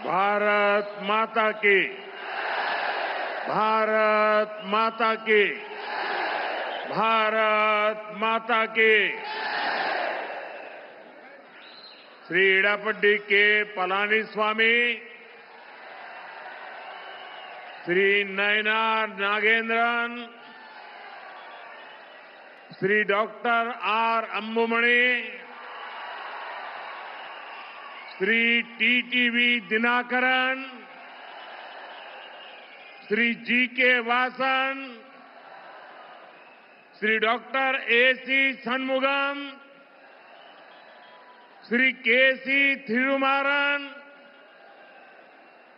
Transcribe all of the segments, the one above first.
भारत माता की, भारत माता की, भारत माता की। Shri Edappadi K Palaniswami, Shri Nainar Nagendran, Shri doctor R Anbumani, Shri TTV Dhinakaran, Shri G K Vasan, Shri doctor AC Shanmugam, Shri KC Thirumaran,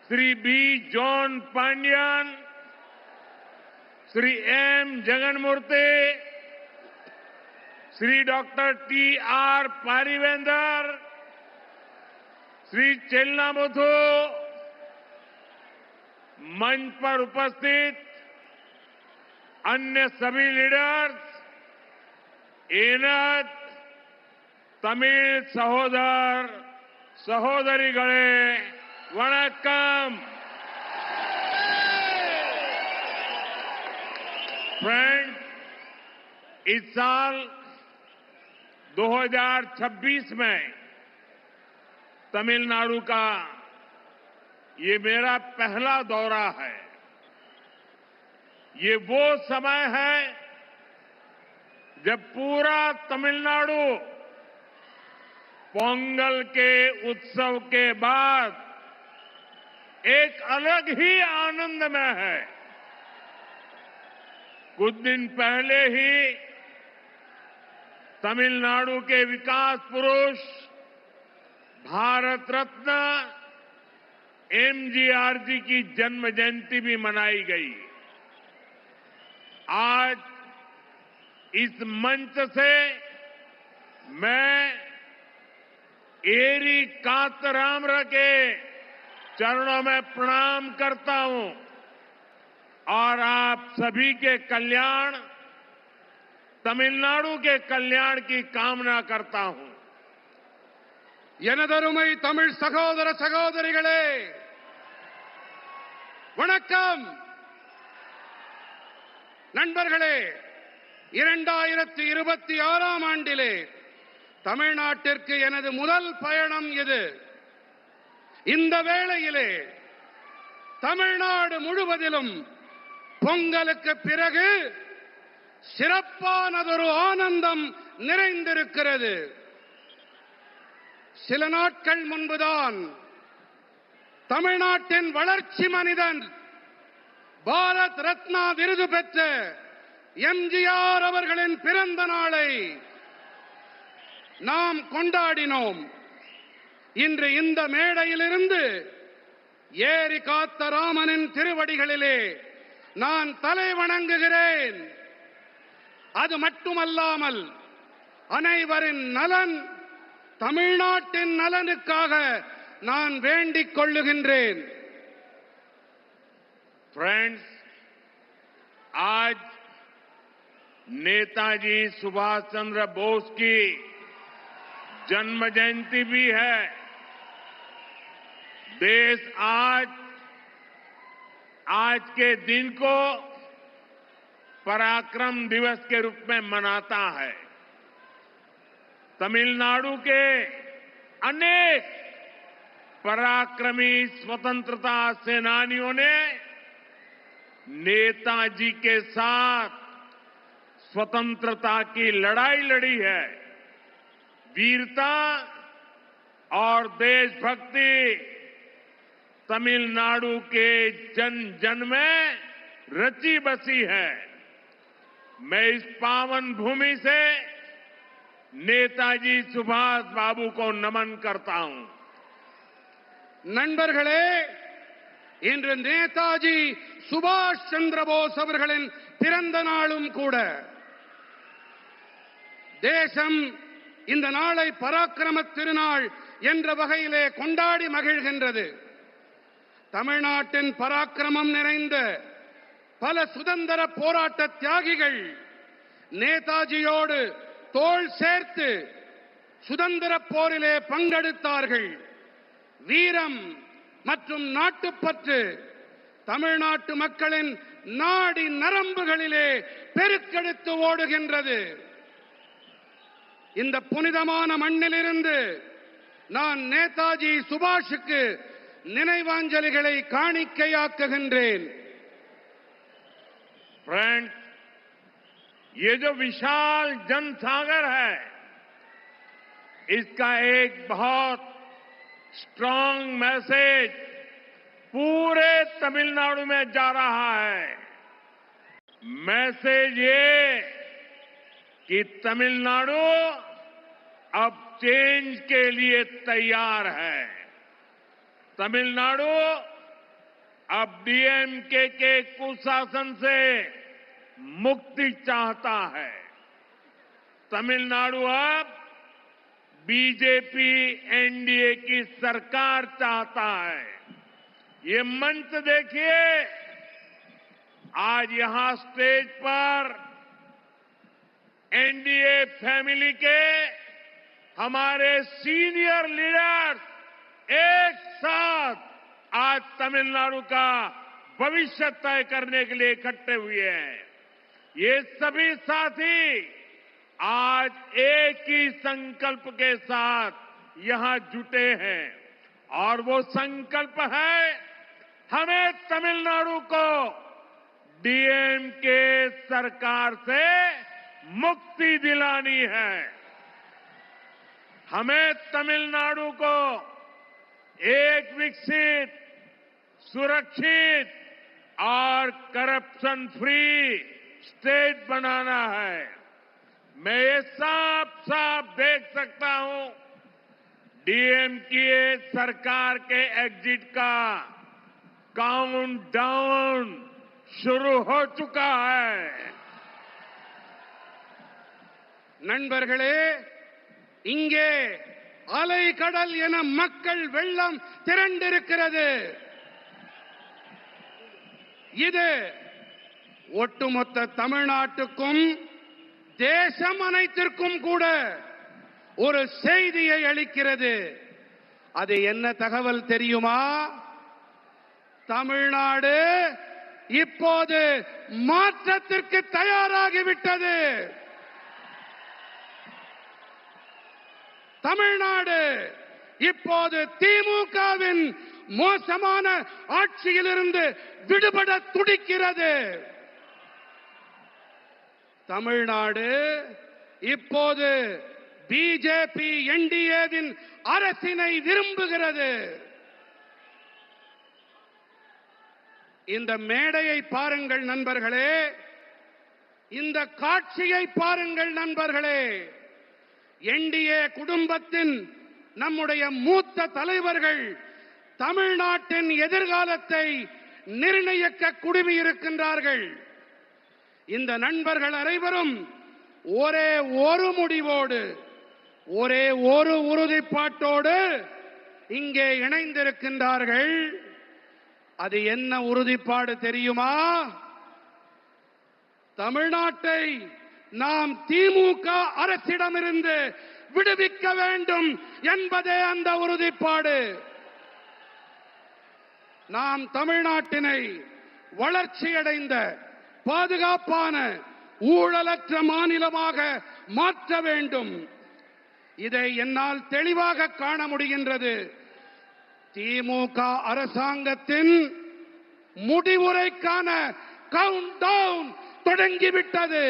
Shri B John Pandian, Shri M Jaganmoorthy, Shri doctor T R Parivendhar, Shri Chellamuthu, मंच पर उपस्थित अन्य सभी लीडर्स, एनत तमिल सहोदर सहोदरीगळे वणक्कम। फ्रेंड्स, इस साल 2026 में तमिलनाडु का ये मेरा पहला दौरा है। ये वो समय है जब पूरा तमिलनाडु पोंगल के उत्सव के बाद एक अलग ही आनंद में है। कुछ दिन पहले ही तमिलनाडु के विकास पुरुष भारत रत्न एमजीआर जी की जन्म जयंती भी मनाई गई। आज इस मंच से मैं एरी कातरामर के चरणों में प्रणाम करता हूं और आप सभी के कल्याण, तमिलनाडु के कल्याण की कामना करता हूं। எனதருமை தமிழ் சகோதர சகோதரிகளே, வணக்கம். நண்பர்களே, 2026ஆம் ஆண்டிலே தமிழ்நாட்டிற்கு எனது முதல் பயணம் இது. இந்த வேளையிலே தமிழ்நாடு முழுவதிலும் பொங்கலுக்கு பிறகு சிறப்பானதொரு ஆனந்தம் நிறைந்திருக்கிறது. சில நாட்கள் முன்புதான் தமிழ்நாட்டின் வளர்ச்சி மனிதன், பாரத் ரத்னா விருது பெற்ற எம்ஜிஆர் அவர்களின் பிறந்த நாளை நாம் கொண்டாடினோம். இன்று இந்த மேடையிலிருந்து ஏரி காத்த ராமனின் திருவடிகளிலே நான் தலை வணங்குகிறேன். அது மட்டுமல்லாமல் அனைவரின் நலன், தமிழ்நாட்டின் நலனுக்காக நான் வேண்டிக் கொள்ளுகின்றேன். फ्रेंड्स, आज नेताजी सुभाष चंद्र बोस की जन्म जयंती भी है। देश आज के दिन को पराक्रम दिवस के रूप में मनाता है। तमिलनाडु के अनेक पराक्रमी स्वतंत्रता सेनानियों ने नेताजी के साथ स्वतंत्रता की लड़ाई लड़ी है। वीरता और देशभक्ति तमिलनाडु के जन जन में रची बसी है। मैं इस पावन भूमि से नेताजी सुभाष बाबू को नमन करता हूं। நண்பர்களே, இன்று நேதாஜி சுபாஷ் சந்திர போஸ் அவர்களின் பிறந்த நாளும் கூட. தேசம் இந்த நாளை பராக்கிரம திருநாள் என்ற வகையிலே கொண்டாடி மகிழ்கின்றது. தமிழ்நாட்டின் பராக்கிரமம் நிறைந்த பல சுதந்திர போராட்ட தியாகிகள் நேதாஜியோடு தோள் சேர்த்து சுதந்திர போரிலே பங்கெடுத்தார்கள். வீரம், மற்றும் நாட்டுப்பற்று தமிழ்நாட்டு மக்களின் நாடி நரம்புகளிலே பெருக்கெடுத்து ஓடுகின்றது. இந்த புனிதமான மண்ணிலிருந்து நான் நேதாஜி சுபாஷுக்கு நினைவாஞ்சலிகளை காணிக்கையாக்குகின்றேன். फ्रेंड्स, ये जो विशाल जनसागर है, इसका एक बहुत स्ट्रांग मैसेज पूरे तमिलनाडु में जा रहा है. मैसेज ये कि तमिलनाडु अब चेंज के लिए तैयार है. तमिलनाडु अब डीएमके के कुशासन से मुक्ति चाहता है. तमिलनाडु अब बीजेपी एनडीए की सरकार चाहता है. ये मंच देखिए, आज यहां स्टेज पर एनडीए फैमिली के हमारे सीनियर लीडर्स एक साथ आज तमिलनाडु का भविष्य तय करने के लिए इकट्ठे हुए हैं. ये सभी साथी आज एक ही संकल्प के साथ यहां जुटे हैं और वो संकल्प है, हमें तमिलनाडु को डीएमके सरकार से मुक्ति दिलानी है. हमें तमिलनाडु को एक विकसित, सुरक्षित और करप्शन फ्री स्टेट बनाना है. मैं ये साफ साफ देख सकता हूं, डीएमके सरकार के एग्जिट का काउंटडाउन शुरू हो चुका है. நண்பர்களே, இங்கே அலை கடல் என மக்கள் வெள்ளம் திரண்டிருக்கிறது. இது ஒட்டுமொத்த தமிழ்நாட்டுக்கும் தேசம் அனைத்திற்கும் கூட ஒரு செய்தியை அளிக்கிறது. அது என்ன தகவல் தெரியுமா? தமிழ்நாடு இப்போது மாற்றத்திற்கு தயாராகிவிட்டது. தமிழ்நாடு இப்போது திமுகவின் மோசமான ஆட்சியிலிருந்து விடுபட துடிக்கிறது. தமிழ்நாடு இப்போது பிஜேபி என்டிஏவின் அரசினை விரும்புகிறது. இந்த மேடையை பாருங்கள் நண்பர்களே, இந்த காட்சியை பாருங்கள் நண்பர்களே. என்டிஏ குடும்பத்தின் நம்முடைய மூத்த தலைவர்கள் தமிழ்நாட்டின் எதிர்காலத்தை நிர்ணயிக்க குழுமியிருக்கின்றார்கள். இந்த நண்பர்கள் அனைவரும் ஒரே ஒரு முடிவோடு, ஒரே ஒரு உறுதிப்பாட்டோடு இங்கே இணைந்திருக்கின்றார்கள். அது என்ன உறுதிப்பாடு தெரியுமா? தமிழ்நாட்டை நாம் திமுக அரசிடமிருந்து விடுவிக்க வேண்டும் என்பதே அந்த உறுதிப்பாடு. நாம் தமிழ்நாட்டினை வளர்ச்சியடைந்த, பாதுகாப்பான, ஊழலற்ற மாநிலமாக மாற்ற வேண்டும். இதை என்னால் தெளிவாக காண முடிகின்றது. திமுக அரசாங்கத்தின் முடிவுரைக்கான கவுண்ட் டவுன் தொடங்கிவிட்டது.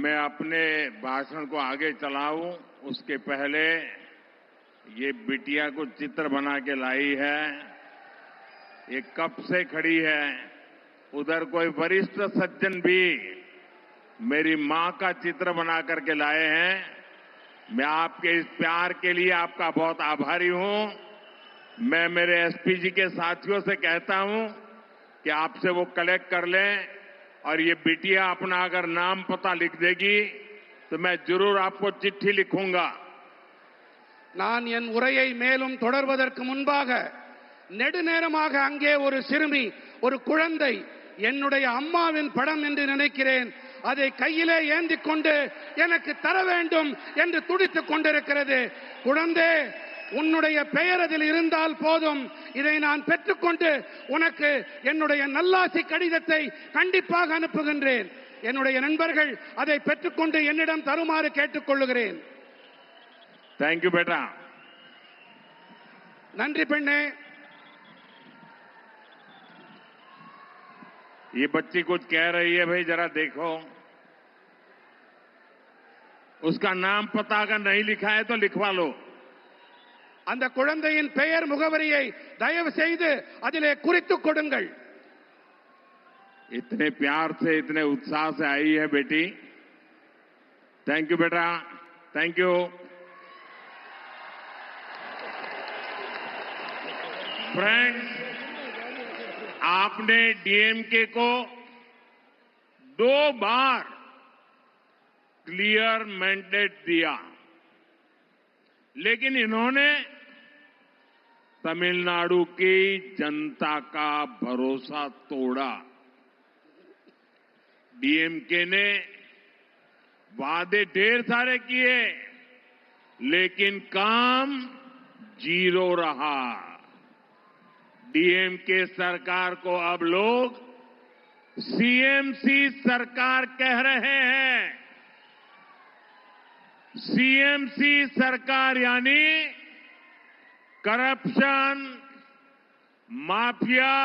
मैं अपने भाषण को आगे चलाऊं उसके पहले ये बिटिया को चित्र बना के लाई है. ये कब से खड़ी है. उधर कोई वरिष्ठ सज्जन भी मेरी मां का चित्र बना करके लाए हैं. मैं आपके इस प्यार के लिए आपका बहुत आभारी हूं. मैं मेरे एसपी जी के साथियों से कहता हूं कि आपसे वो कलेक्ट कर लें और ये बिटिया अपना अगर नाम पता लिख देगी तो मैं जरूर आपको चिट्ठी लिखूंगा. நான் என் உரையை மேலும் தொடர்வதற்கு முன்பாக நெடுநேரமாக அங்கே ஒரு சிறுமி, ஒரு குழந்தை, என்னுடைய அம்மாவின் படம் என்று நினைக்கிறேன், அதை கையிலே ஏந்திக் கொண்டு எனக்கு தர வேண்டும் என்று துடித்துக் கொண்டிருக்கிறது. குழந்தை, உன்னுடைய பெயர் அதில் இருந்தால் போதும், இதை நான் பெற்றுக்கொண்டு உனக்கு என்னுடைய நல்லாசி கடிதத்தை கண்டிப்பாக அனுப்புகின்றேன். என்னுடைய நண்பர்கள் அதை பெற்றுக்கொண்டு என்னிடம் தருமாறு கேட்டுக் கொள்ளுகிறேன். தேங்க்யூ बेटा. நன்றி பெண்ணே. ये बच्ची कुछ कह रही है, भाई जरा देखो. उसका नाम पता अगर नहीं लिखा है तो लिखवा लो. அந்த குழந்தையின் பெயர் முகவரியை தயவு செய்து அதிலே குறித்துக் கொடுங்கள். इतने प्यार से, इतने उत्साह से आई है बेटी. थैंक यू बेटा, थैंक यू. फ्रेंड्स, आपने डीएमके को 2 बार क्लियर मैंडेट दिया, लेकिन इन्होंने तमिलनाडु की जनता का भरोसा तोड़ा. डीएमके ने वादे ढेर सारे किए, लेकिन काम 0 रहा. डीएमके सरकार को अब लोग सीएमसी सरकार कह रहे हैं. सीएमसी सरकार यानी करप्शन, माफिया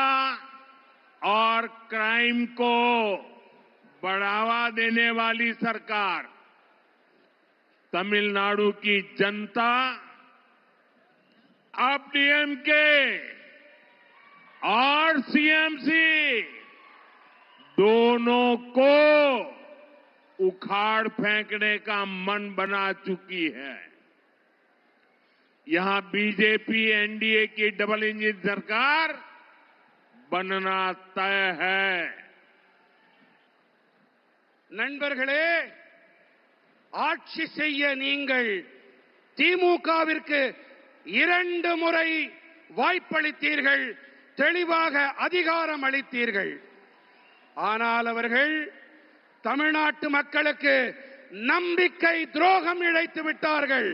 और क्राइम को बढ़ावा देने वाली सरकार. तमिलनाडु की जनता अब डीएमके और सीएमसी दोनों को उखाड़ फेंकने का मन बना चुकी है. यहां बीजेपी एनडीए की डबल इंजन सरकार बनना तय है. நண்பர்களே, ஆட்சி செய்ய நீங்கள் திமுகவிற்கு 2 முறை வாய்ப்பளித்தீர்கள், தெளிவாக அதிகாரம் அளித்தீர்கள். ஆனால் அவர்கள் தமிழ்நாட்டு மக்களுக்கு நம்பிக்கை துரோகம் இழைத்து விட்டார்கள்.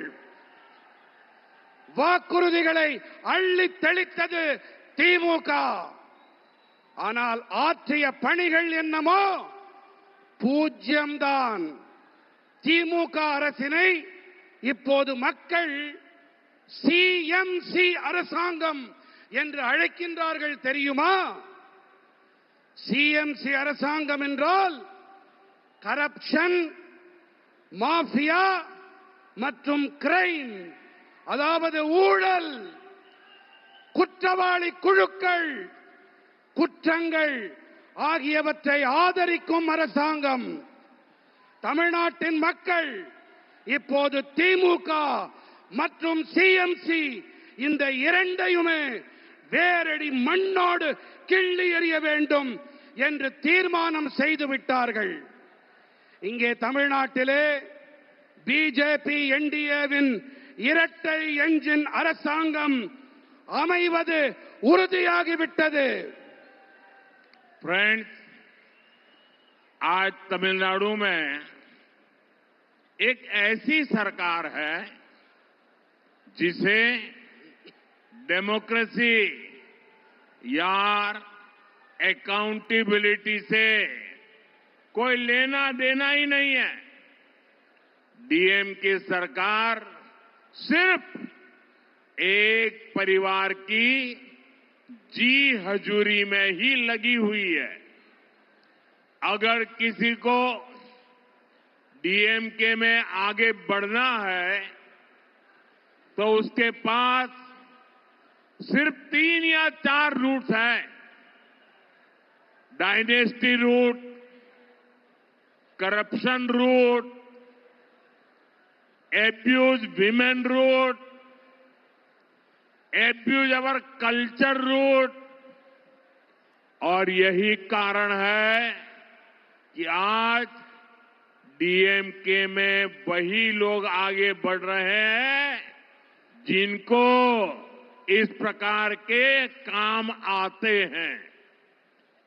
வாக்குறுதிகளை அள்ளி தெளித்தது திமுக. ஆனால் ஆற்றிய பணிகள் என்னமோ பூஜ்யம்தான். திமுக அரசினை இப்போது மக்கள் சிஎம்சி அரசாங்கம் என்று அழைக்கின்றார்கள், தெரியுமா? சிஎம்சி அரசாங்கம் என்றால் கரப்ஷன், மாஃபியா மற்றும் கிரைம், அதாவது ஊழல், குற்றவாளி குழுக்கள், குற்றங்கள் ஆகியவற்றை ஆதரிக்கும் அரசாங்கம். தமிழ்நாட்டின் மக்கள் இப்போது திமுக மற்றும் சிஎம்சி இந்த இரண்டையுமே வேரடி மண்ணோடு கிள்ளி எறிய வேண்டும் என்று தீர்மானம் செய்துவிட்டார்கள். இங்கே தமிழ்நாட்டிலே பிஜேபி என்டிஏவின் இரட்டை என்ஜின் அரசாங்கம் அமைவது உறுதியாகிவிட்டது. फ्रेंड्स, आज तमिलनाडु में एक ऐसी सरकार है जिसे डेमोक्रेसी या अकाउंटेबिलिटी से कोई लेना देना ही नहीं है. डीएमके सरकार सिर्फ एक परिवार की जी हजूरी में ही लगी हुई है. अगर किसी को डीएमके में आगे बढ़ना है तो उसके पास सिर्फ 3 या 4 रूट्स हैं. Dynasty root, corruption root, abuse women root, abuse our culture root. और यही कारण है कि आज डीएमके में वही लोग आगे बढ़ रहे हैं जिनको इस प्रकार के काम आते हैं.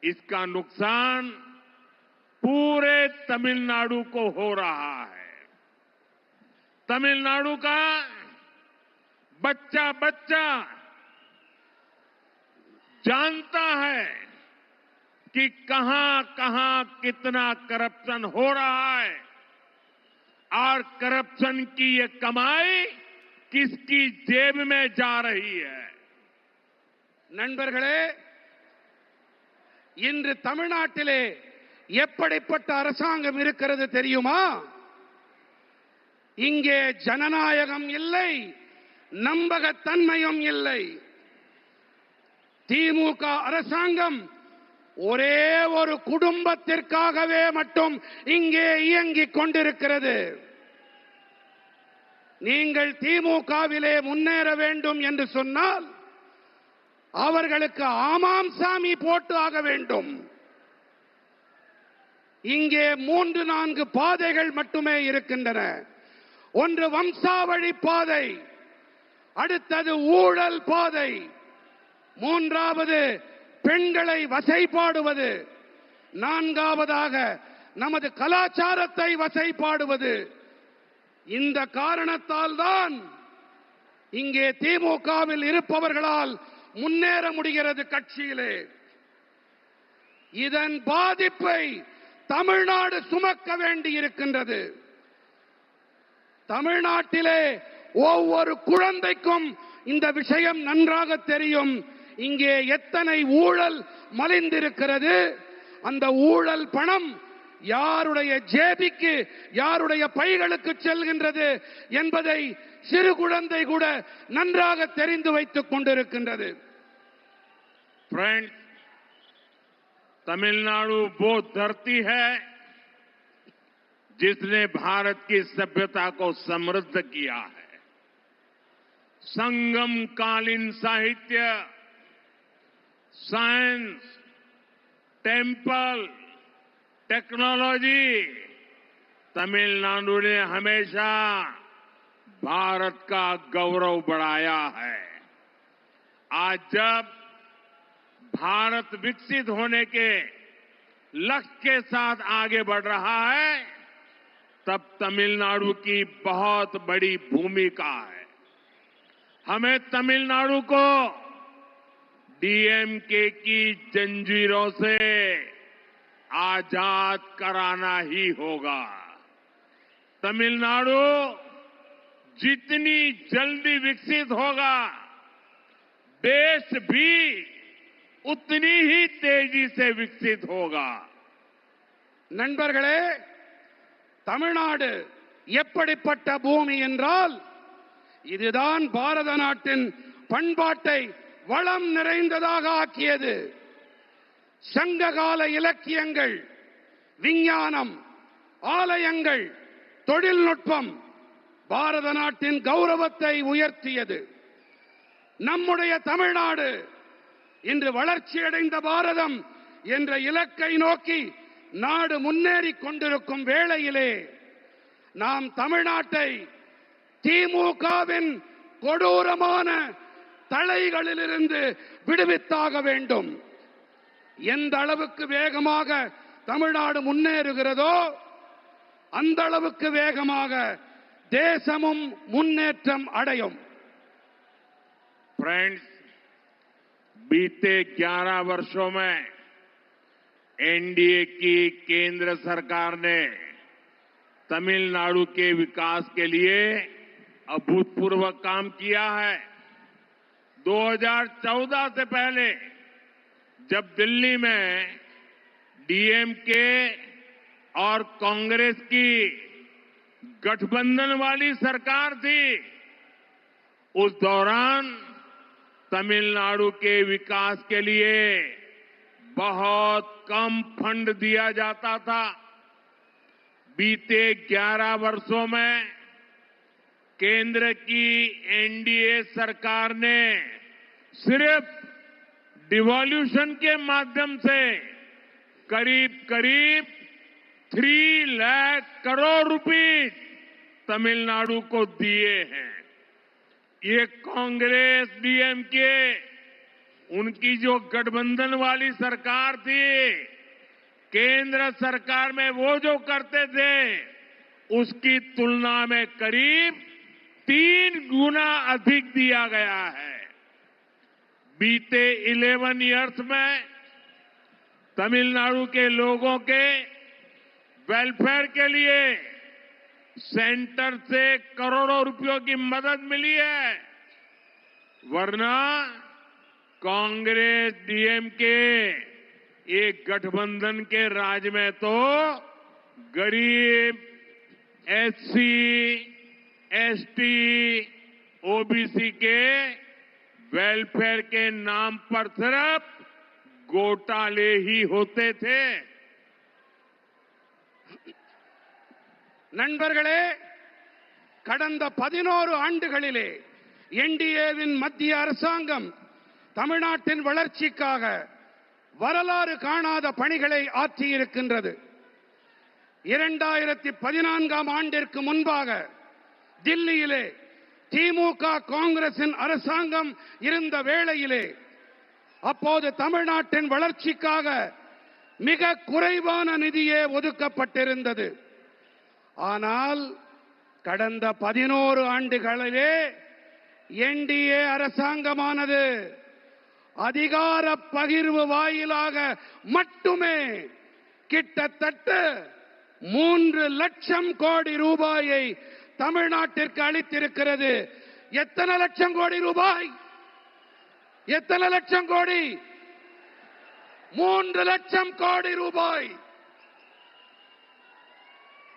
इसका नुकसान पूरे तमिलनाडु को हो रहा है। तमिलनाडु का बच्चा बच्चा जानता है कि कहां कहां कितना करप्शन हो रहा है और करप्शन की ये कमाई किसकी जेब में जा रही है। நண்பர்களே, இன்று தமிழ்நாட்டிலே எப்படிப்பட்ட அரசாங்கம் இருக்கிறது தெரியுமா? இங்கே ஜனநாயகம் இல்லை, நம்பகத்தன்மையும் இல்லை. திமுக அரசாங்கம் ஒரே ஒரு குடும்பத்திற்காகவே மட்டும் இங்கே இயங்கிக் கொண்டிருக்கிறது. நீங்கள் திமுகவிலே முன்னேற வேண்டும் என்று சொன்னால் அவர்களுக்கு ஆமாம் சாமி போட்டு ஆக வேண்டும். இங்கே 3-4 பாதைகள் மட்டுமே இருக்கின்றன. ஒன்று வம்சாவழி பாதை, அடுத்தது ஊழல் பாதை, மூன்றாவது பெண்களை வசைபாடுவது, நான்காவதாக நமது கலாச்சாரத்தை வசைபாடுவது. இந்த காரணத்தால் தான் இங்கே திமுகவில் இருப்பவர்களால் முன்னேற முடிகிறது கட்சியிலே. இதன் பாதிப்பை தமிழ்நாடு சுமக்க வேண்டி இருக்கின்றது. தமிழ்நாட்டிலே ஒவ்வொரு குழந்தைக்கும் இந்த விஷயம் நன்றாக தெரியும். இங்கே எத்தனை ஊழல் மலிந்திருக்கிறது, அந்த ஊழல் பணம் யாருடைய ஜேபிக்கு, யாருடைய பைகளுக்கு செல்கின்றது என்பதை சிறு குழந்தை கூட நன்றாக தெரிந்து வைத்துக் கொண்டிருக்கின்றது. फ्रेंड्स, तमिलनाडु वो धरती है जिसने भारत की सभ्यता को समृद्ध किया है। संगम कालीन साहित्य, साइंस, टेम्पल, टेक्नोलॉजी, तमिलनाडु ने हमेशा भारत का गौरव बढ़ाया है। आज जब भारत विकसित होने के लक्ष्य के साथ आगे बढ़ रहा है, तब तमिलनाडु की बहुत बड़ी भूमिका है। हमें तमिलनाडु को डीएमके की जंजीरों से आजाद कराना ही होगा। तमिलनाडु जितनी जल्दी विकसित होगा, देश भी उतनी ही तेजी से विकसित होगा। நண்பர்களே, தமிழ்நாடு எப்படிப்பட்ட பூமி என்றால், இதுதான் பாரத நாட்டின் பண்பாட்டை வளம் நிறைந்ததாக ஆக்கியது. சங்ககால இலக்கியங்கள், விஞ்ஞானம், ஆலயங்கள், தொழில்நுட்பம் பாரத நாட்டின் கௌரவத்தை உயர்த்தியது. நம்முடைய தமிழ்நாடு இன்று வளர்ச்சியடைந்த பாரதம் என்ற இலக்கை நோக்கி நாடு முன்னேறிக் கொண்டிருக்கும் வேளையிலே நாம் தமிழ்நாட்டை திமுகவின் கொடூரமான தலைகளிலிருந்து விடுவித்தாக வேண்டும். எந்த அளவுக்கு வேகமாக தமிழ்நாடு முன்னேறுகிறதோ அந்த அளவுக்கு வேகமாக தேசமும் முன்னேற்றம் அடையும். फ्रेंड्स, बीते 11 वर्षों में एनडीए की केंद्र सरकार ने तमिलनाडु के विकास के लिए अभूतपूर्व काम किया है। 2014 से पहले जब दिल्ली में डीएमके और कांग्रेस की गठबंधन वाली सरकार थी, उस दौरान तमिलनाडु के विकास के लिए बहुत कम फंड दिया जाता था। बीते 11 वर्षों में केंद्र की एनडीए सरकार ने सिर्फ डिवॉल्यूशन के माध्यम से करीब करीब 3 लाख करोड़ रुपए तमिलनाडु को दिए हैं। ये कांग्रेस डीएमके, उनकी जो गठबंधन वाली सरकार थी, केंद्र सरकार में वो जो करते थे उसकी तुलना में करीब 3 गुना अधिक दिया गया है। बीते 11 इयर्स में तमिलनाडु के लोगों के वेलफेयर के लिए सेंटर से करोड़ों रुपयों की मदद मिली है, वरना कांग्रेस डीएमके एक गठबंधन के राज में तो गरीब, एससी, एसटी, ओबीसी के वेलफेयर के नाम पर सिर्फ घोटाले ही होते थे। நண்பர்களே, கடந்த 11 ஆண்டுகளிலே என்டிஏவின் மத்திய அரசாங்கம் தமிழ்நாட்டின் வளர்ச்சிக்காக வரலாறு காணாத பணிகளை ஆற்றியிருக்கின்றது. 2014ஆம் ஆண்டிற்கு முன்பாக தில்லியிலே திமுக காங்கிரசின் அரசாங்கம் இருந்த வேளையிலே அப்போது தமிழ்நாட்டின் வளர்ச்சிக்காக மிக குறைவான நிதியே ஒதுக்கப்பட்டிருந்தது. ஆனால் கடந்த 11 ஆண்டுகளிலே என்டிஏ அரசாங்கமானது அதிகார பகிர்வு வாயிலாக மட்டுமே கிட்டத்தட்ட 3 லட்சம் கோடி ரூபாயை தமிழ்நாட்டிற்கு அளித்திருக்கிறது. எத்தனை லட்சம் கோடி ரூபாய்? எத்தனை லட்சம் கோடி? 3 லட்சம் கோடி ரூபாய்.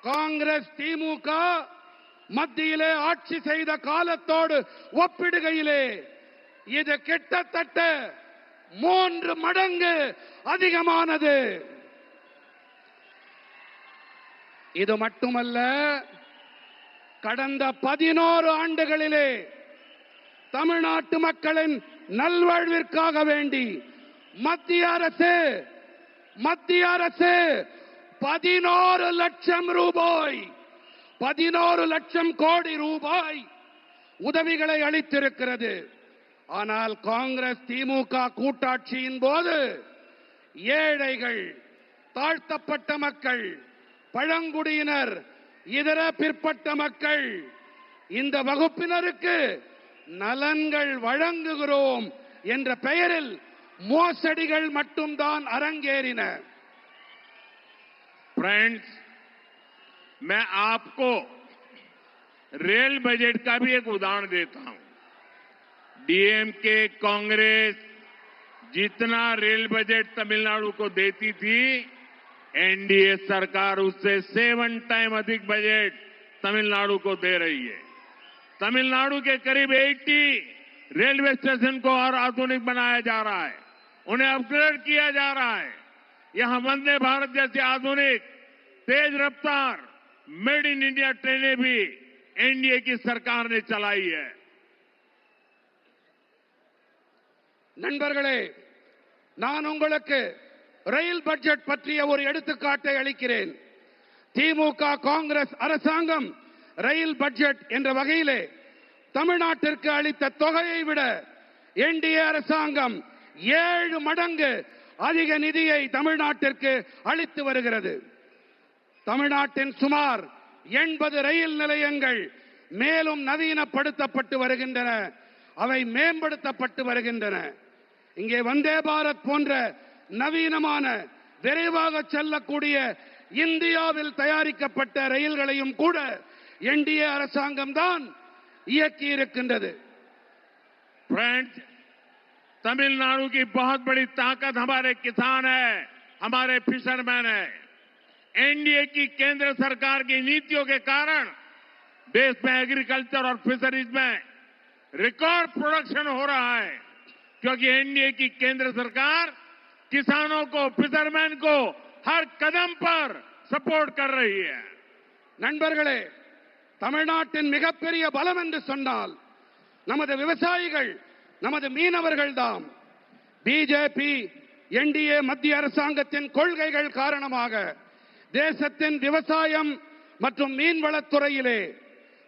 காங்கிரஸ் திமுக மத்தியிலே ஆட்சி செய்த காலத்தோடு ஒப்பிடுகையிலே இது கிட்டத்தட்ட 3 மடங்கு அதிகமானது. இது மட்டுமல்ல, கடந்த 11 ஆண்டுகளிலே தமிழ்நாட்டு மக்களின் நல்வாழ்விற்காக வேண்டி மத்திய அரசு 11 லட்சம் ரூபாய் 11 லட்சம் கோடி ரூபாய் உதவிகளை அளித்திருக்கிறது. ஆனால் காங்கிரஸ் திமுக கூட்டாட்சியின் போது ஏழைகள், தாழ்த்தப்பட்ட மக்கள், பழங்குடியினர், இதர பிற்பட்ட மக்கள், இந்த வகுப்பினருக்கு நலன்கள் வழங்குகிறோம் என்ற பெயரில் மோசடிகள் மட்டும்தான் அரங்கேறின. फ्रेंड्स, मैं आपको रेल बजट का भी एक उदाहरण देता हूं। डीएमके कांग्रेस जितना रेल बजट तमिलनाडु को देती थी, एनडीए सरकार उससे 7 टाइम अधिक बजट तमिलनाडु को दे रही है। तमिलनाडु के करीब 80 रेलवे स्टेशन को और आधुनिक बनाया जा रहा है, उन्हें अपग्रेड किया जा रहा है। यहां वंदे भारत जैसी आधुनिक तेज रफ्तार मेड इन इंडिया ट्रेनें भी एनडीए की सरकार ने चलाई है। நண்பர்களே, நான் உங்களுக்கு ரயில் பட்ஜெட் பற்றிய ஒரு எடுத்துக்காட்டை அளிக்கிறேன். திமுக காங்கிரஸ் அரசாங்கம் ரயில் பட்ஜெட் என்ற வகையிலே தமிழ்நாட்டிற்கு அளித்த தொகையை விட என்டிஏ அரசாங்கம் 7 மடங்கு அதிக நிதியை தமிழ்நாட்டிற்கு அளித்து வருகிறது. தமிழ்நாட்டின் சுமார் 80 ரயில் நிலையங்கள் மேலும் நவீனப்படுத்தப்பட்டு வருகின்றன, அவை மேம்படுத்தப்பட்டு வருகின்றன. இங்கே வந்தே பாரத் போன்ற நவீனமான விரைவாக செல்லக்கூடிய இந்தியாவில் தயாரிக்கப்பட்ட ரயில்களையும் கூட என்டிஏ அரசாங்கம் தான் இயக்கி இருக்கின்றது. फ्रेंड्स, तमिलनाडु की बहुत बड़ी ताकत हमारे किसान है, हमारे फिशरमैन है। एनडीए की केंद्र सरकार की नीतियों के कारण देश में एग्रीकल्चर और फिशरीज में रिकॉर्ड प्रोडक्शन हो रहा है, क्योंकि एनडीए की केंद्र सरकार किसानों को, फिशरमैन को हर कदम पर सपोर्ट कर रही है. நண்பர்களே, தமிழ்நாட்டின் மிகப்பெரிய பலம் என்று சொன்னால் நமது விவசாயிகள், நமது மீனவர்கள் தான். பிஜேபி என்டிஏ மத்திய அரசாங்கத்தின் கொள்கைகள் காரணமாக தேசத்தின் விவசாயம் மற்றும் மீன்வளத்துறையிலே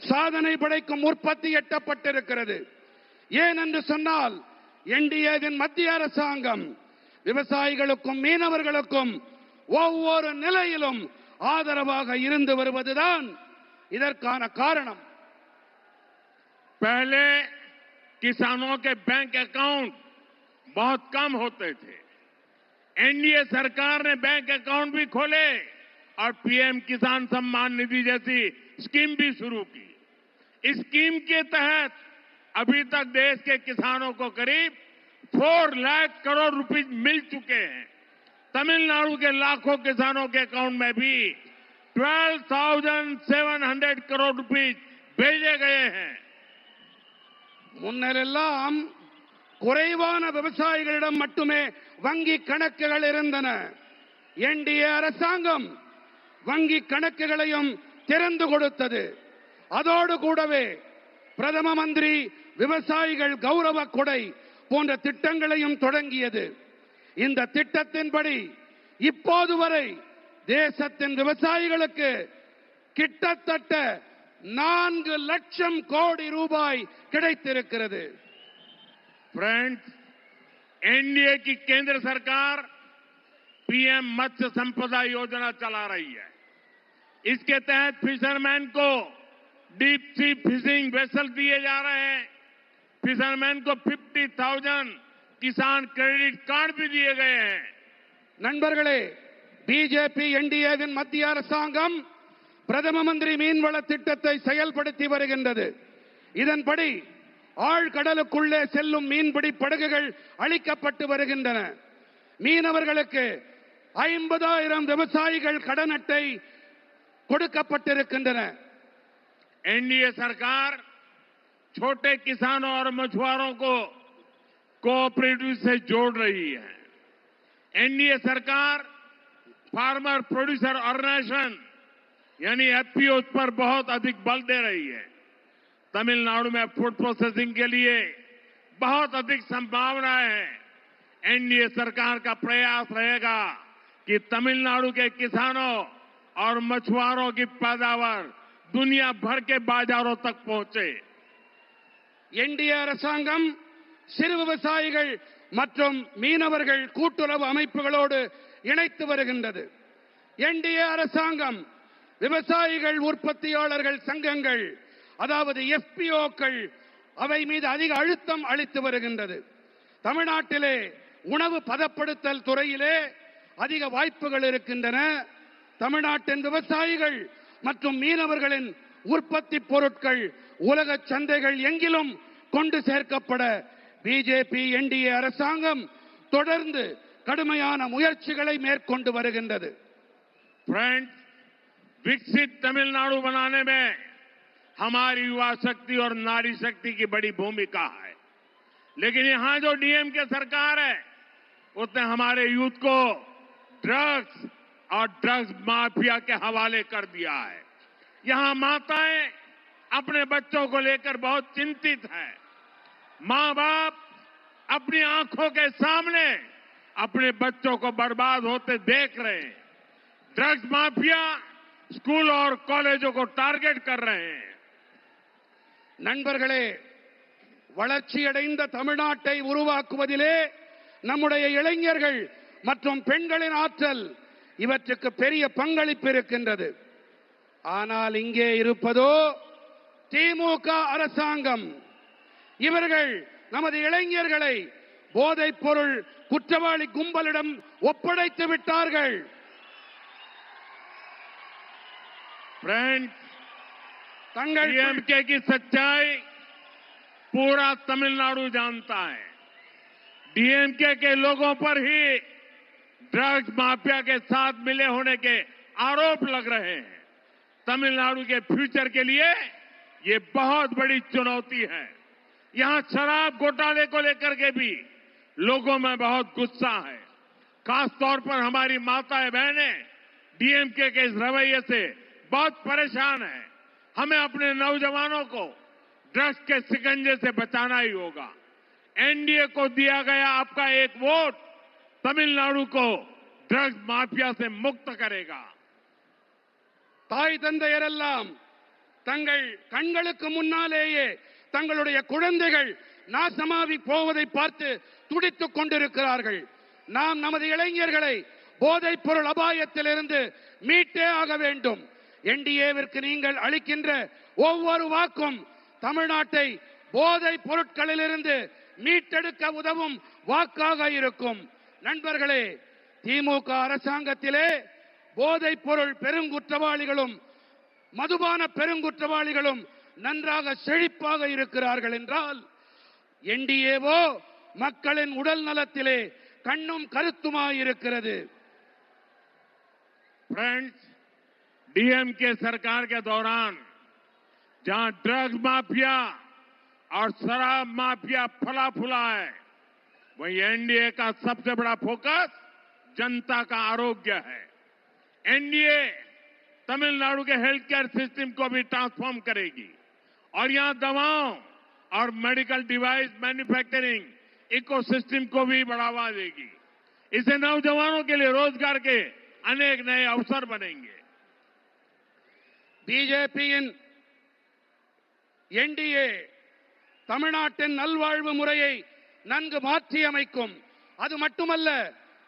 சாதனை படைக்கும் உற்பத்தி எட்டப்பட்டிருக்கிறது. ஏன் என்று சொன்னால் என்டிஏவின் மத்திய அரசாங்கம் விவசாயிகளுக்கும் மீனவர்களுக்கும் ஒவ்வொரு நிலையிலும் ஆதரவாக இருந்து வருவதுதான் இதற்கான காரணம். पहले किसानों के बैंक अकाउंट बहुत कम होते थे। एनडीए सरकार ने बैंक अकाउंट भी खोले और पीएम किसान सम्मान निधि जैसी स्कीम भी शुरू की। इस स्कीम के तहत अभी तक देश के किसानों को करीब 4 लाख करोड़ रुपए मिल चुके हैं। तमिलनाडु के लाखों किसानों के अकाउंट में भी 12,700 करोड़ रुपए भेजे गए हैं। முன்னரெல்லாம் குறைவான விவசாயிகளிடம் மட்டுமே வங்கி கணக்குகள் இருந்தன. என்டிஏ அரசாங்கம் வங்கி கணக்குகளையும் திறந்து கொடுத்தது. அதோடு கூடவே பிரதம மந்திரி விவசாயிகள் கௌரவ கொடை போன்ற திட்டங்களையும் தொடங்கியது. இந்த திட்டத்தின்படி இப்போது வரை தேசத்தின் விவசாயிகளுக்கு கிட்டத்தட்ட 4 லட்சம் கோடி ரூபாய் கிடைத்திருக்கிறது. फ्रेंड्स, एनडीए की केंद्र सरकार पीएम मत्स्य संपदा योजना चला रही है। इसके तहत फिशरमैन को डीप सी फिशिंग वेसल दिए जा रहे हैं। फिशरमैन को 50,000 किसान क्रेडिट कार्ड भी दिए गए हैं। நண்பர்களே, பிஜேபி என்டிஏவின் மத்திய அரசாங்கம் பிரதம மந்திரி மீன்வள திட்டத்தை செயல்படுத்தி வருகின்றது. இதன்படி ஆழ்கடலுக்குள்ளே செல்லும் மீன்பிடி படகுகள் அளிக்கப்பட்டு வருகின்றன. மீனவர்களுக்கு 50,000 விவசாயிகள் கடன் அட்டை கொடுக்கப்பட்டிருக்கின்றன. एनडीए सरकार छोटे किसानों और मछुआरों को कोऑपरेटिव से जोड़ रही है। एनडीए सरकार फार्मर प्रोड्यूसर ऑर्गेनाइजेशन यानी एफपीओ पर बहुत अधिक बल दे रही है। तमिलनाडु में फूड प्रोसेसिंग के लिए बहुत अधिक संभावनाएं हैं। एनडीए सरकार का प्रयास रहेगा कि तमिलनाडु के किसानों और मछुआरों की पैदावार दुनिया भर के बाजारों तक पहुंचे। என்டிஏ அரசாங்கம் சிறு விவசாயிகள் மற்றும் மீனவர்கள் கூட்டுறவு அமைப்புகளோடு இணைத்து வருகின்றது. என்டிஏ அரசாங்கம் விவசாயிகள் உற்பத்தியாளர்கள் சங்கங்கள் அதாவது எஃபிஓக்கள் அவை மீது அதிக அழுத்தம் அளித்து வருகின்றது. தமிழ்நாட்டிலே உணவு பதப்படுத்தல் துறையிலே அதிக வாய்ப்புகள் இருக்கின்றன. தமிழ்நாட்டின் விவசாயிகள் மற்றும் மீனவர்களின் உற்பத்தி பொருட்கள் உலக சந்தைகள் எங்கிலும் கொண்டு சேர்க்கப்பட பிஜேபி என்டிஏ அரசாங்கம் தொடர்ந்து கடுமையான முயற்சிகளை மேற்கொண்டு வருகின்றது. फ्रेंड्स, विकसित तमिलनाडु बनाने में हमारी युवा शक्ति और नारी शक्ति की बड़ी भूमिका है। लेकिन यहां जो डीएमके सरकार है उसने हमारे यूथ को ड्रग्स और ड्रग्स माफिया के हवाले कर दिया है। यहां माताएं अपने बच्चों को लेकर बहुत चिंतित हैं। मां बाप अपनी आंखों के सामने अपने बच्चों को बर्बाद होते देख रहे हैं। ड्रग्स माफिया स्कूल और कॉलेजों को टारगेट कर रहे हैं। நண்பர்களே, வளர்ச்சியடைந்த தமிழ்நாட்டை உருவாக்குவதிலே நம்முடைய இளைஞர்கள் மற்றும் பெண்களின் ஆற்றல் இவற்றுக்கு பெரிய பங்களிப்பு இருக்கின்றது. ஆனால் இங்கே இருப்பதோ திமுக அரசாங்கம். இவர்கள் நமது இளைஞர்களை போதைப் பொருள் குற்றவாளி கும்பலிடம் ஒப்படைத்து விட்டார்கள். फ्रेंड्स, डीएमके की सच्चाई पूरा तमिलनाडु जानता है। डीएमके के लोगों पर ही ड्रग्स माफिया के साथ मिले होने के आरोप लग रहे हैं। तमिलनाडु के फ्यूचर के लिए ये बहुत बड़ी चुनौती है। यहां शराब घोटाले को लेकर के भी लोगों में बहुत गुस्सा है। खासतौर पर हमारी माताएं बहनें डीएमके के इस रवैये से बहुत परेशान है। हमें अपने नौजवानों को ड्रग्स के शिकंजे से बचाना ही होगा। एनडीए को दिया गया आपका एक वोट तमिलनाडु को ड्रग्स माफिया से मुक्त करेगा। தாய் தந்தையரெல்லாம் தங்கள் கண்களுக்கு முன்னாலேயே தங்களுடைய குழந்தைகள் நாசமாகி போவதை பார்த்து துடித்துக் கொண்டிருக்கிறார்கள். நாம் நமது இளைஞர்களை போதைப் பொருள் அபாயத்திலிருந்து மீட்டே ஆக வேண்டும். என்டிஏவிற்கு நீங்கள் அளிக்கின்ற ஒவ்வொரு வாக்கும் தமிழ்நாட்டை போதைப் பொருட்களிலிருந்து மீட்டெடுக்க உதவும் வாக்காக இருக்கும். நண்பர்களே, திமுக அரசாங்கத்திலே போதைப் பொருள் பெருங்குற்றவாளிகளும் மதுபான பெருங்குற்றவாளிகளும் நன்றாக செழிப்பாக இருக்கிறார்கள் என்றால், என்டிஏவோ மக்களின் உடல் நலத்திலே கண்ணும் கருத்துமாயிருக்கிறது. फ्रेंड्स, डीएमके सरकार के दौरान जहां ड्रग्स माफिया और शराब माफिया फला फूला है, वहीं एनडीए का सबसे बड़ा फोकस जनता का आरोग्य है. एनडीए तमिलनाडु के हेल्थ केयर सिस्टम को भी ट्रांसफॉर्म करेगी और यहां दवाओं और मेडिकल डिवाइस मैन्युफैक्चरिंग इकोसिस्टम को भी बढ़ावा देगी. इससे नौजवानों के लिए रोजगार के अनेक नए अवसर बनेंगे. பிஜேபியின் என்டிஏ தமிழ்நாட்டின் நல்வாழ்வு முறையை நன்கு மாற்றியமைக்கும். அது மட்டுமல்ல,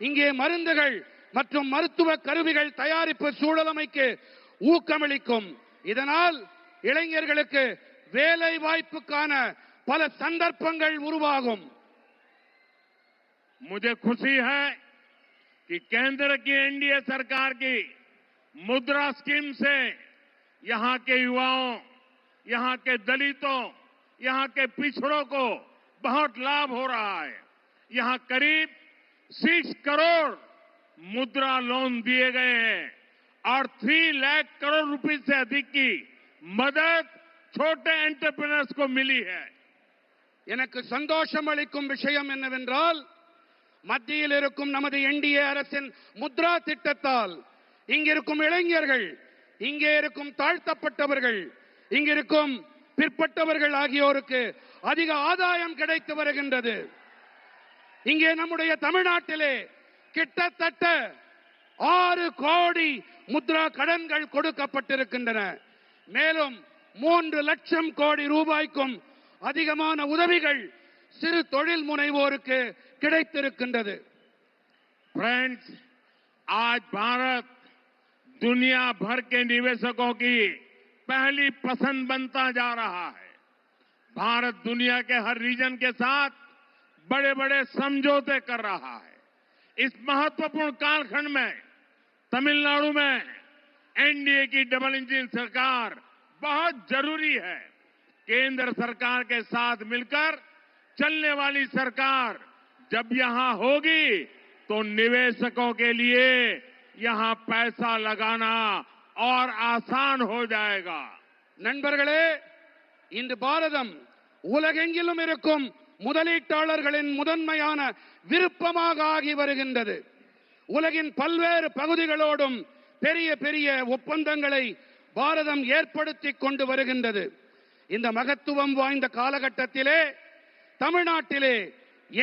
இங்கே மருந்துகள் மற்றும் மருத்துவ கருவிகள் தயாரிப்பு சூழலமைக்கு ஊக்கமளிக்கும். இதனால் இளைஞர்களுக்கு வேலை வாய்ப்புக்கான பல சந்தர்ப்பங்கள் உருவாகும். मुझे खुशी है कि केंद्र की एनडीए सरकार की मुद्रा स्कीम से यहां के युवाओं, यहां के दलितों, यहां के पिछड़ों को बहुत लाभ हो रहा है. यहां करीब 6 करोड़ मुद्रा लोन दिए गए हैं और 3 लाख करोड़ रुपए से अधिक की मदद छोटे एंटरप्रेन्योर्स को मिली है. எனக்கு சந்தோஷம் அளிக்கும் விஷயம் என்னவென்றால், மத்தியில் இருக்கும் நமது என்டிஏ அரசின் முத்ரா திட்டத்தால் இங்கிருக்கும் இளைஞர்கள், இங்கே இருக்கும் தாழ்த்தப்பட்டவர்கள், இங்கிருக்கும் பிற்பட்டவர்கள் ஆகியோருக்கு அதிக ஆதாயம் கிடைத்து வருகின்றது. இங்கே நம்முடைய தமிழ்நாட்டிலே கிட்டத்தட்ட 6 கோடி முத்ரா கடன்கள் கொடுக்கப்பட்டிருக்கின்றன. மேலும் 3 லட்சம் கோடி ரூபாய்க்கும் அதிகமான உதவிகள் சிறு தொழில் முனைவோருக்கு கிடைத்திருக்கின்றது. फ्रेंड्स, आज भारत दुनिया भर के निवेशकों की पहली पसंद बनता जा रहा है. भारत दुनिया के हर रीजन के साथ बड़े बड़े समझौते कर रहा है. इस महत्वपूर्ण कालखंड में तमिलनाडु में एनडीए की डबल इंजन सरकार बहुत जरूरी है. केंद्र सरकार के साथ मिलकर चलने वाली सरकार जब यहां होगी तो निवेशकों के लिए यहां पैसा लगाना और आसान हो जाएगा. நண்பர்களே, இன்று பாரதம் உலகெங்கிலும் இருக்கும் முதலீட்டாளர்களின் முதன்மையான விருப்பமாக ஆகி வருகின்றது. உலகின் பல்வேறு பகுதிகளோடும் பெரிய பெரிய ஒப்பந்தங்களை பாரதம் ஏற்படுத்திக் கொண்டு வருகின்றது. இந்த மகத்துவம் வாய்ந்த காலகட்டத்திலே தமிழ்நாட்டிலே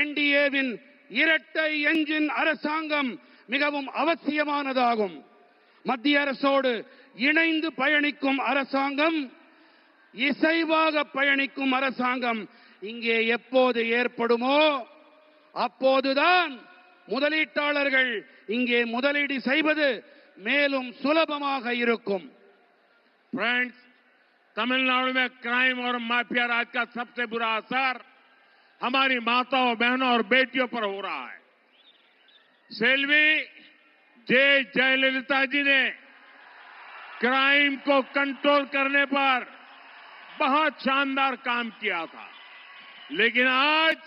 என்டிஏவின் இரட்டை என்ஜின் அரசாங்கம் மிகவும் அவசியமானதாகும். மத்திய அரசோடு இணைந்து பயணிக்கும் அரசாங்கம், இசைவாக பயணிக்கும் அரசாங்கம் இங்கே எப்போது ஏற்படுமோ அப்போதுதான் முதலீட்டாளர்கள் இங்கே முதலீடு செய்வது மேலும் சுலபமாக இருக்கும். फ्रेंड्स, तमिलनाडु में क्राइम और माफिया राज का सबसे बुरा असर हमारी माताओं, बहनों और बेटियों पर हो रहा है. सेल्वी जयललिता जी ने क्राइम को कंट्रोल करने पर बहुत शानदार काम किया था, लेकिन आज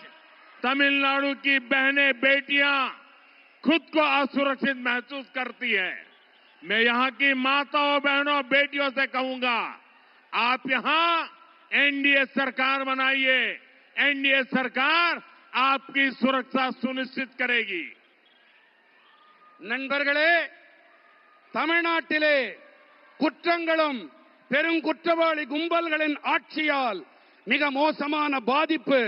तमिलनाडु की बहनें, बेटियां खुद को असुरक्षित महसूस करती हैं. मैं यहां की माताओं, बहनों, बेटियों से कहूंगा, आप यहां एनडीए सरकार बनाइए. एनडीए सरकार आपकी सुरक्षा सुनिश्चित करेगी. நண்பர்களே, தமிழ்நாட்டிலே குற்றங்களும் பெருங்குற்றவாளி கும்பல்களின் ஆட்சியால் மிக மோசமான பாதிப்பு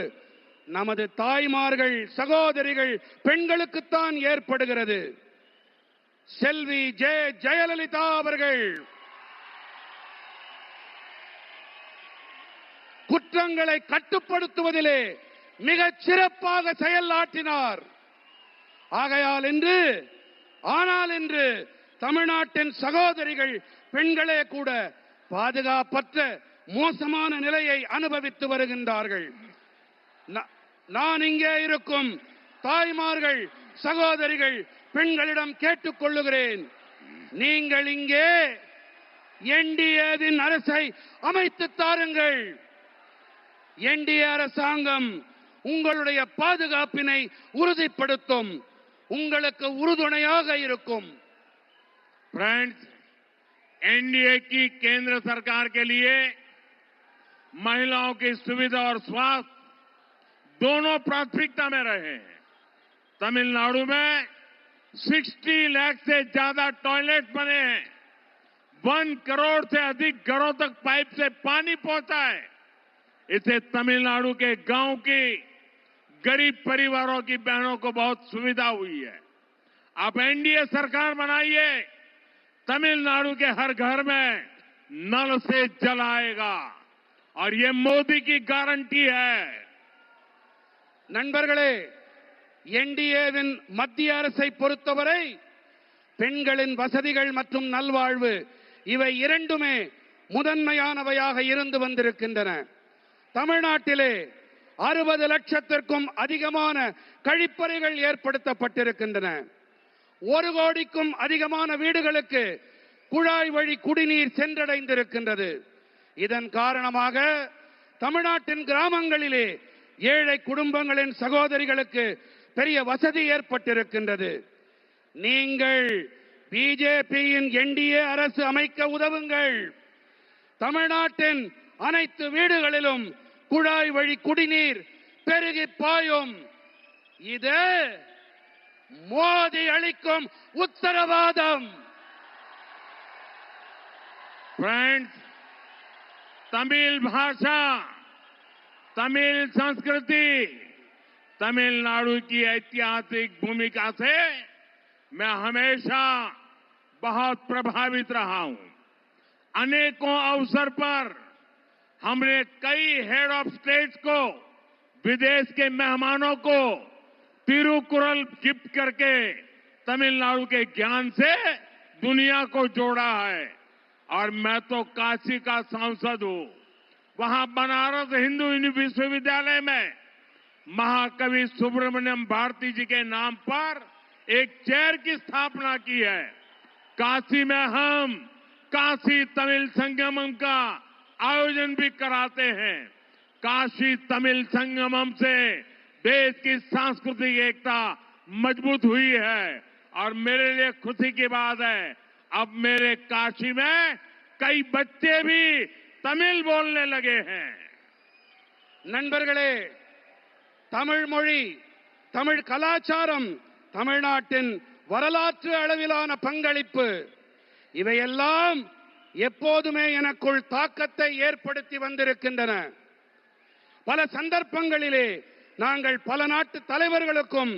நமது தாய்மார்கள், சகோதரிகள், பெண்களுக்குத்தான் ஏற்படுகிறது. செல்வி ஜெயலலிதா அவர்கள் குற்றங்களை கட்டுப்படுத்துவதிலே மிகச் சிறப்பாக செயலாற்றினார். ஆகையால் இன்று ஆனால் இன்று தமிழ்நாட்டின் சகோதரிகள் பெண்களே கூட பாதுகாப்பற்ற மோசமான நிலையை அனுபவித்து வருகின்றார்கள். நான் இங்கே இருக்கும் தாய்மார்கள், சகோதரிகள், பெண்களிடம் கேட்டுக்கொள்ளுகிறேன், நீங்கள் இங்கே என்டிஏவின் அரசை அமைத்து தாருங்கள். என்டிஏ அரசாங்கம் உங்களுடைய பாதுகாப்பினை உறுதிப்படுத்தும், உங்களுக்கு உறுதுணையாக இருக்கும். फ्रेंड्स, एनडीए की केंद्र सरकार के लिए महिलाओं की सुविधा और स्वास्थ्य दोनों प्राथमिकता में रहे हैं। तमिलनाडु में 60 लाख से ज्यादा टॉयलेट बने हैं, 1 करोड़ से अधिक घरों तक पाइप से पानी पहुंचा है। इससे तमिलनाडु के गांव की गरीब परिवारों की बहनों को बहुत सुविधा हुई है। आप एनडीए सरकार बनाइए, तमिलनाडु के हर घर में नल से जल आएगा और ये मोदी की गारंटी है। நண்பர்களே, என்டிஏவின் மத்திய அரசை பொறுத்தவரை பெண்களின் வசதிகள் மற்றும் நல்வாழ்வு இவை இரண்டுமே முதன்மையானவையாக இருந்து வந்திருக்கின்றன. தமிழ்நாட்டிலே 60 லட்சத்திற்கும் அதிகமான கழிப்பறைகள் ஏற்படுத்தப்பட்டிருக்கின்றன. 1 கோடிக்கும் அதிகமான வீடுகளுக்கு குழாய் வழி குடிநீர் சென்றடைந்திருக்கின்றது. இதன் காரணமாக தமிழ்நாட்டின் கிராமங்களிலே ஏழை குடும்பங்களின் சகோதரிகளுக்கு பெரிய வசதி ஏற்பட்டிருக்கின்றது. நீங்கள் பிஜேபியின் என்டிஏ அரசு அமைக்க உதவுங்கள். தமிழ்நாட்டின் அனைத்து வீடுகளிலும் குழாய் வழி குடிநீர் பெருகி பாயும். இது மோடி அளிக்கும் உத்தரவாதம். फ्रेंड्स, तमिल भाषा, तमिल संस्कृति, तमिलनाडु की ऐतिहासिक भूमिका से मैं हमेशा बहुत प्रभावित रहा हूं। अनेकों अवसर पर हमने कई हेड ऑफ स्टेट्स को, विदेश के मेहमानों को तिरुकुरल गिफ्ट करके तमिलनाडु के ज्ञान से दुनिया को जोड़ा है। और मैं तो काशी का सांसद हूं। वहां बनारस हिंदू विश्वविद्यालय में महाकवि सुब्रमण्यम भारती जी के नाम पर एक चेयर की स्थापना की है। काशी में हम काशी तमिल संगमम का आयोजन भी कराते हैं। काशी तमिल संगमम से देश की सांस्कृतिक एकता मजबूत हुई है और मेरे लिए खुशी की बात है, अब मेरे काशी में कई बच्चे भी तमिल बोलने लगे हैं। நண்பர்களே, தமிழ் மொழி, தமிழ் கலாச்சாரம், தமிழ்நாட்டின் வரலாற்று அளவிலான பங்களிப்பு இவையெல்லாம் எப்போதுமே எனக்குள் தாக்கத்தை ஏற்படுத்தி வந்திருக்கின்றன. பல சந்தர்ப்பங்களிலே நாங்கள் பல நாட்டு தலைவர்களுக்கும்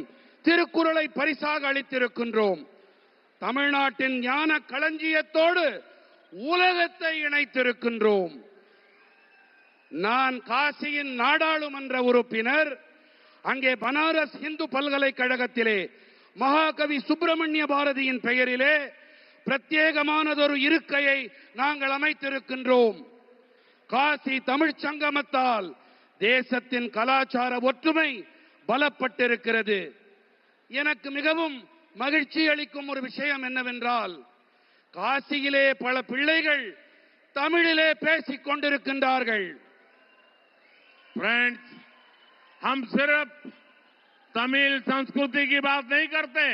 திருக்குறளை பரிசாக அளித்திருக்கின்றோம். தமிழ்நாட்டின் ஞான களஞ்சியத்தோடு உலகத்தை இணைத்திருக்கின்றோம். நான் காசியின் நாடாளுமன்ற உறுப்பினர். அங்கே பனாரஸ் இந்து பல்கலைக்கழகத்திலே மகாகவி சுப்பிரமணிய பாரதியின் பெயரிலே பிரத்யேகமானதொரு இருக்கையை நாங்கள் அமைத்திருக்கின்றோம். காசி தமிழ்ச் சங்கமத்தால் தேசத்தின் கலாச்சார ஒற்றுமை பலப்பட்டிருக்கிறது. எனக்கு மிகவும் மகிழ்ச்சி அளிக்கும் ஒரு விஷயம் என்னவென்றால், காசியிலே பல பிள்ளைகள் தமிழிலே பேசிக் கொண்டிருக்கின்றார்கள். फ्रेंड्स, हम सिर्फ तमिल संस्कृति की बात नहीं करते,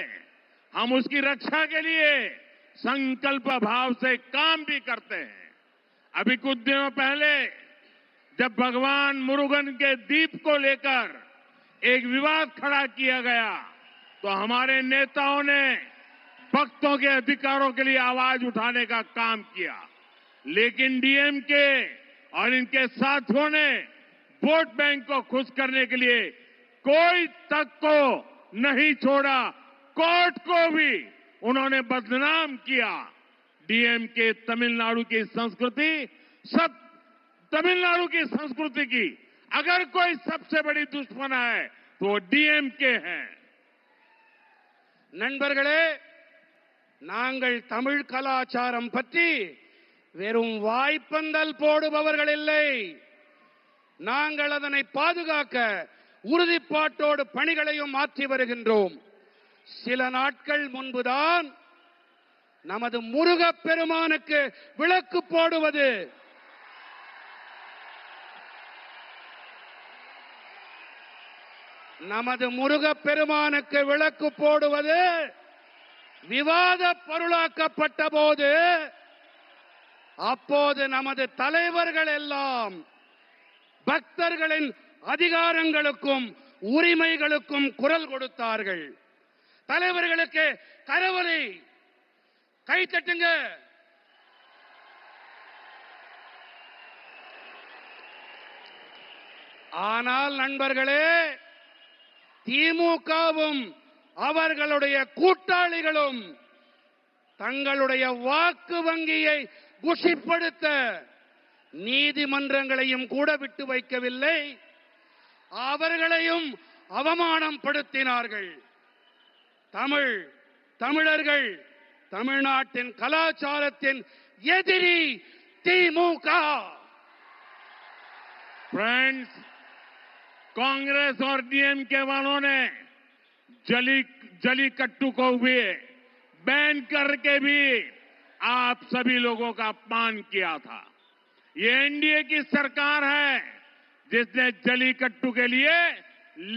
हम उसकी रक्षा के लिए संकल्प भाव से काम भी करते हैं। अभी कुछ दिनों पहले जब भगवान मुरुगन के दीप को लेकर एक विवाद खड़ा किया गया, तो हमारे नेताओं ने भक्तों के अधिकारों के लिए आवाज उठाने का काम किया। लेकिन डीएमके और इनके साथियों ने वोट बैंक को खुश करने के लिए कोई तक को नहीं छोड़ा, कोर्ट को भी उन्होंने बदनाम किया। डीएमके तमिलनाडु की संस्कृति, सब तमिलनाडु की संस्कृति की अगर कोई सबसे बड़ी दुश्मन है तो वो डीएमके है। நண்பர்களே, நாங்கள் தமிழ் கலாச்சாரம் பற்றி வெறும் வாய்ப்பந்தல் போடுபவர்கள் இல்லை. நாங்கள் அதனை பாதுகாக்க உறுதிப்பாட்டோடு பணிகளையும் மாற்றி வருகின்றோம். சில நாட்கள் முன்புதான் நமது முருகப்பெருமானுக்கு விளக்கு போடுவது, விவாத பொருளாக்கப்பட்ட போது அப்போது நமது தலைவர்கள் எல்லாம் பக்தர்களின் அதிகாரங்களுக்கும் உரிமைகளுக்கும் குரல் கொடுத்தார்கள். தலைவர்களுக்கு கரவொலி, கை தட்டுங்க. ஆனால் நண்பர்களே, திமுகவும் அவர்களுடைய கூட்டாளிகளும் தங்களுடைய வாக்கு வங்கியை குஷிப்படுத்த நீதிமன்றங்களையும் கூட விட்டு வைக்கவில்லை. அவர்களையும் அவமானம் படுத்தினார்கள். தமிழர்கள் தமிழ்நாட்டின் கலாச்சாரத்தின் எதிரி திமுக. फ्रेंड्स, कांग्रेस और डीएमके वालों ने जलीकट्टू को भी बैन करके भी आप सभी लोगों का अपमान किया था। ये एनडीए की सरकार है जिसने जलीकट्टू के लिए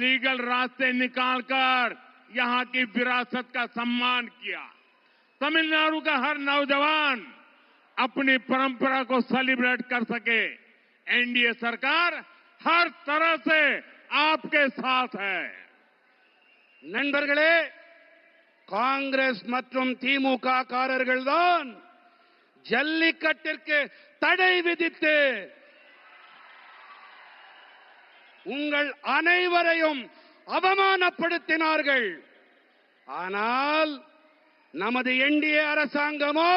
लीगल रास्ते निकालकर यहां की विरासत का सम्मान किया। तमिलनाडु का हर नौजवान अपनी परंपरा को सेलिब्रेट कर सके, एनडीए सरकार हर तरह से आपके साथ है। நண்பர்களே, காங்கிரஸ் மற்றும் திமுக காரர்கள் தான் ஜல்லிக்கட்டிற்கு தடை விதித்து உங்கள் அனைவரையும் அவமானப்படுத்தினார்கள். ஆனால் நமது என்டிஏ அரசாங்கமோ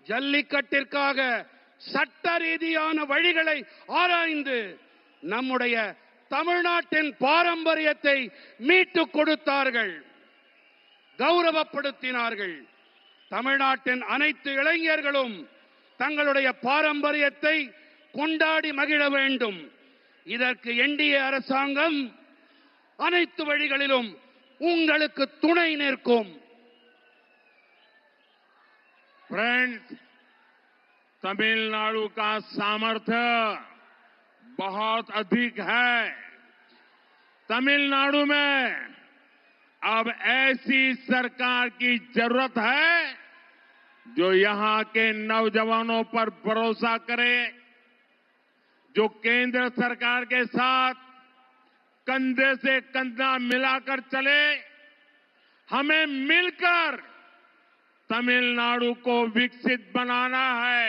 ஜல்லிக்கட்டிற்காக சட்ட ரீதியான வழிகளை ஆராய்ந்து நம்முடைய தமிழ்நாட்டின் பாரம்பரியத்தை மீட்டுக் கொடுத்தார்கள், கௌரவப்படுத்தினார்கள். தமிழ்நாட்டின் அனைத்து இளைஞர்களும் தங்களுடைய பாரம்பரியத்தை கொண்டாடி மகிழ வேண்டும். இதற்கு என்டிஏ அரசாங்கம் அனைத்து வழிகளிலும் உங்களுக்கு துணை நிற்கும். फ्रेंड्स, तमिलनाडु का सामर्थ्य बहुत अधिक है। तमिलनाडु में अब ऐसी सरकार की जरूरत है जो यहां के नौजवानों पर भरोसा करे, जो केंद्र सरकार के साथ कंधे से कंधा मिलाकर चले। हमें मिलकर तमिलनाडु को विकसित बनाना है,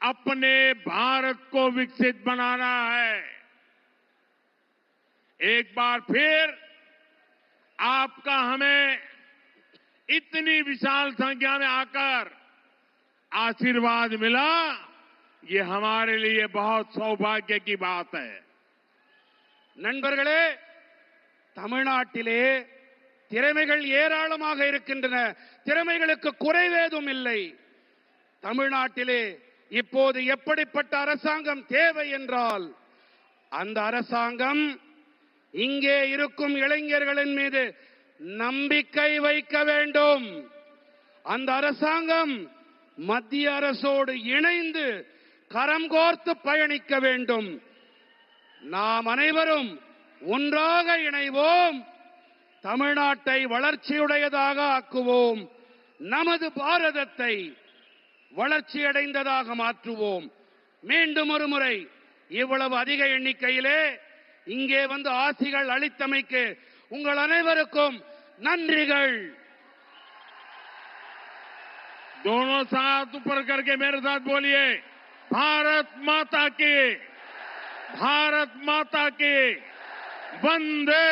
अपने भारत को विकसित बनाना है। एक बार फिर आपका हमें इतनी विशाल संख्या में आकर आशीर्वाद मिला, ये हमारे लिए बहुत सौभाग्य की बात है। நண்பர்களே, தமிழ்நாட்டிலே திறமைகள் ஏராளமாக இருக்கின்றன. திறமைகளுக்கு குறைவேதும் இல்லை. தமிழ்நாட்டிலே இப்போது எப்படிப்பட்ட அரசாங்கம் தேவை என்றால், அந்த அரசாங்கம் இங்கே இருக்கும் இளைஞர்களின் மீது நம்பிக்கை வைக்க வேண்டும். அந்த அரசாங்கம் மத்திய அரசோடு இணைந்து கரம் கோர்த்து பயணிக்க வேண்டும். நாம் அனைவரும் ஒன்றாக இணைவோம், தமிழ்நாட்டை வளர்ச்சியுடையதாக ஆக்குவோம், நமது பாரதத்தை வளர்ச்சியடைந்ததாக மாற்றுவோம். மீண்டும் ஒரு முறை இவ்வளவு அதிக எண்ணிக்கையிலே இங்கே வந்து ஆசிகள் அளித்தமைக்கு உங்கள் அனைவருக்கும் நன்றிகள். दोनों साथ ऊपर करके मेरे साथ बोलिए, भारत माता की, भारत माता की, वंदे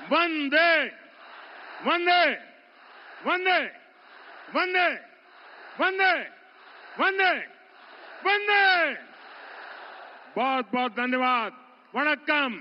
वंदे वंदे वंदे वंदे वंदे वंदे वंदे। बहुत बहुत धन्यवाद। वणक्कम।